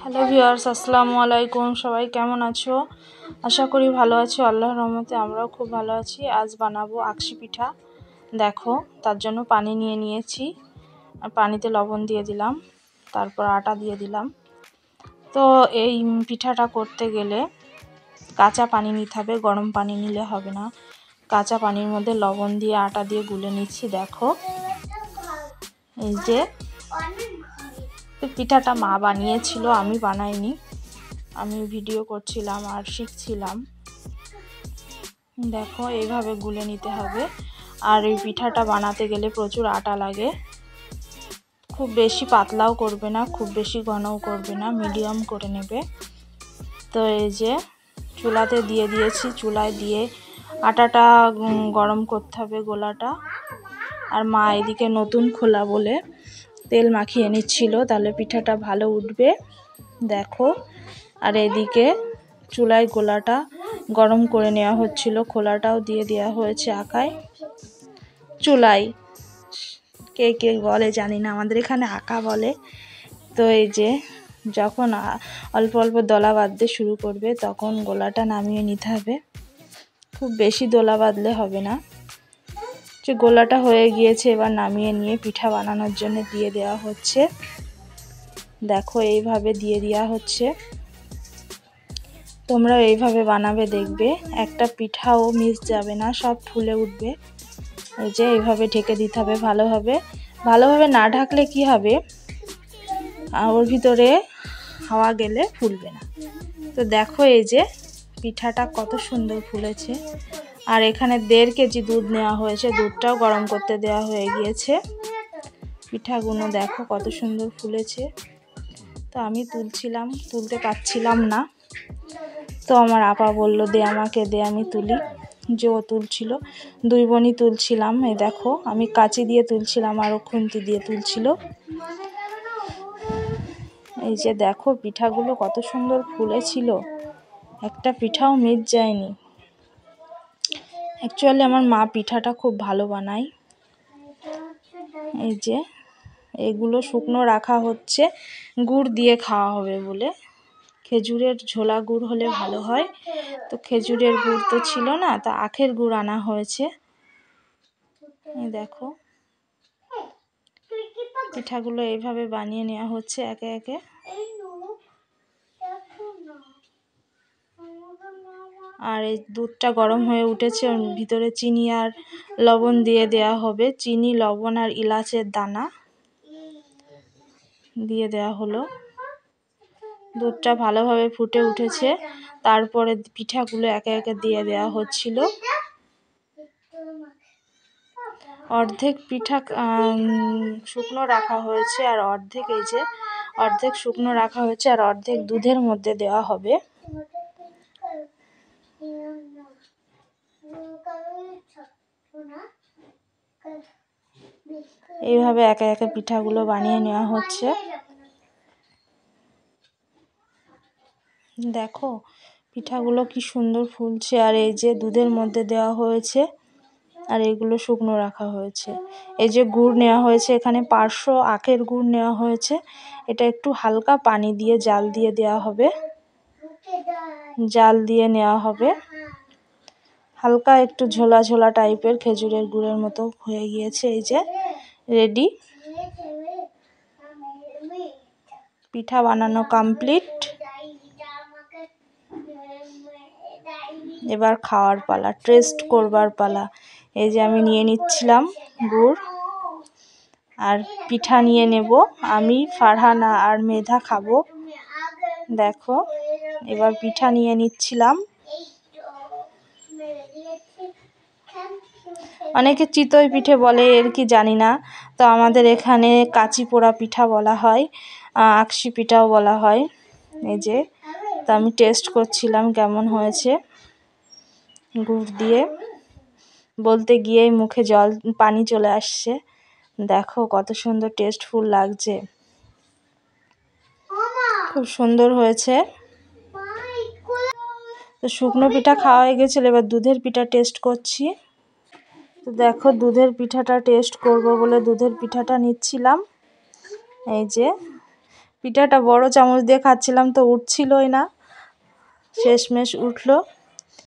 Hello viewers, আসসালামু আলাইকুম। সবাই কেমন আছো? আশা করি ভালো আছো। আল্লাহর রহমতে আমরাও খুব ভালো আছি। আজ বানাবো আকশি পিঠা। দেখো, তার জন্য পানি নিয়ে নিয়েছি আর পানিতে লবণ দিয়ে দিলাম, তারপর আটা দিয়ে দিলাম। তো এই পিঠাটা করতে গেলে কাঁচা পানি নিতে হবে, গরম পানি নিলে হবে না। কাঁচা পানির মধ্যে লবণ দিয়ে আটা দিয়ে গুলে নিচ্ছি। দেখো, এই যে পিঠাটা মা বানিয়েছিল, আমি বানাইনি। আমি ভিডিও করছিলাম আর শিখছিলাম। দেখো, এইভাবে গুলে নিতে হবে। আর এই পিঠাটা বানাতে গেলে প্রচুর আটা লাগে। খুব বেশি পাতলাও করবে না, খুব বেশি ঘনও করবে না, মিডিয়াম করে নেবে। তো এই যে চুলাতে দিয়ে দিয়েছি, চুলায় দিয়ে আটাটা গরম করতে হবে, গোলাটা। আর মা এদিকে নতুন খোলা বলে তেল মাখিয়ে নিচ্ছিল, তাহলে পিঠাটা ভালো উঠবে। দেখো, আর এদিকে চুলায় গোলাটা গরম করে নেওয়া হচ্ছিল, খোলাটাও দিয়ে দেওয়া হয়েছে আকায়। চুলায় কে কে বলে জানি না, আমাদের এখানে আকা বলে। তো এই যে যখন অল্প অল্প দলা বাঁধতে শুরু করবে, তখন গোলাটা নামিয়ে নিতে হবে। খুব বেশি দোলা বাঁধলে হবে না। যে গোলাটা হয়ে গিয়েছে, এবার নামিয়ে নিয়ে পিঠা বানানোর জন্য দিয়ে দেওয়া হচ্ছে। দেখো, এইভাবে দিয়ে দেওয়া হচ্ছে। তোমরা এইভাবে বানাবে, দেখবে একটা পিঠাও মিস যাবে না, সব ফুলে উঠবে। এই যে এইভাবে ঢেকে দিতে হবে ভালোভাবে। ভালোভাবে না ঢাকলে কি হবে, ওর ভিতরে হাওয়া গেলে ফুলবে না। তো দেখো, এই যে পিঠাটা কত সুন্দর ফুলেছে। আর এখানে 1.5 কেজি দুধ নেওয়া হয়েছে, দুধটাও গরম করতে দেওয়া হয়ে গিয়েছে। পিঠাগুলো দেখো কত সুন্দর ফুলেছে। তো আমি তুলতে পারছিলাম না, তো আমার আপা বলল দে আমাকে, দে আমি তুলি। যে ও তুলছিল, 2 বোনই তুলছিলাম। এই দেখো, আমি কাঁচি দিয়ে তুলছিলাম আর ও খুন্তি দিয়ে তুলছিল। এই যে দেখো, পিঠাগুলো কত সুন্দর ফুলেছিল, একটা পিঠাও মিস যায়নি। অ্যাকচুয়ালি আমার মা পিঠাটা খুব ভালো বানায়। এই যে এগুলো শুকনো রাখা হচ্ছে, গুড় দিয়ে খাওয়া হবে বলে। খেজুরের ঝোলা গুড় হলে ভালো হয়, তো খেজুরের গুড় তো ছিল না, তা আখের গুড় আনা হয়েছে। এই দেখো, পিঠাগুলো এইভাবে বানিয়ে নেওয়া হচ্ছে একে একে। আর এই দুধটা গরম হয়ে উঠেছে, ওর ভিতরে চিনি আর লবণ দিয়ে দেওয়া হবে। চিনি, লবণ আর এলাচের দানা দিয়ে দেওয়া হলো। দুধটা ভালোভাবে ফুটে উঠেছে, তারপরে পিঠাগুলো একে একে দিয়ে দেওয়া হচ্ছিল। অর্ধেক পিঠা শুকনো রাখা হয়েছে, আর অর্ধেক এই যে অর্ধেক শুকনো রাখা হয়েছে, আর অর্ধেক দুধের মধ্যে দেওয়া হবে। এইভাবে একে একে পিঠাগুলো বানিয়ে নেওয়া হচ্ছে। দেখো, পিঠাগুলো কি সুন্দর ফুলছে। আর এই যে দুধের মধ্যে দেওয়া হয়েছে, আর এগুলো শুকনো রাখা হয়েছে। এই যে গুড় নেওয়া হয়েছে, এখানে 500 আখের গুড় নেওয়া হয়েছে। এটা একটু হালকা পানি দিয়ে জাল দিয়ে দেওয়া হবে, জাল দিয়ে নেওয়া হবে। হালকা একটু ঝোলা ঝোলা টাইপের খেজুরের গুড়ের মতো হয়ে গিয়েছে। এই যে রেডি, পিঠা বানানো কমপ্লিট। এবার খাওয়ার পালা, টেস্ট করবার পালা। এই যে আমি নিয়ে নিচ্ছিলাম গুড়, আর পিঠা নিয়ে নেব আমি, ফারহানা আর মেধা খাবো। দেখো, এবার পিঠা নিয়ে নিচ্ছিলাম। অনেকে চিতই পিঠে বলে, এর কি জানি না। তো আমাদের এখানে কাঁচি পোড়া পিঠা বলা হয়, আকশি পিঠাও বলা হয়। এই যে, তো আমি টেস্ট করছিলাম কেমন হয়েছে। গুড় দিয়ে বলতে গিয়েই মুখে পানি চলে আসছে। দেখো কত সুন্দর টেস্টফুল লাগছে, খুব সুন্দর হয়েছে। তো শুকনো পিঠা খাওয়া হয়ে গেছিল, এবার দুধের পিঠা টেস্ট করছি। তো দেখো, দুধের পিঠাটা টেস্ট করব বলে দুধের পিঠাটা নিচ্ছিলাম। এই যে পিঠাটা বড় চামচ দিয়ে খাচ্ছিলাম তো উঠছিলই না, শেষমেশ উঠলো।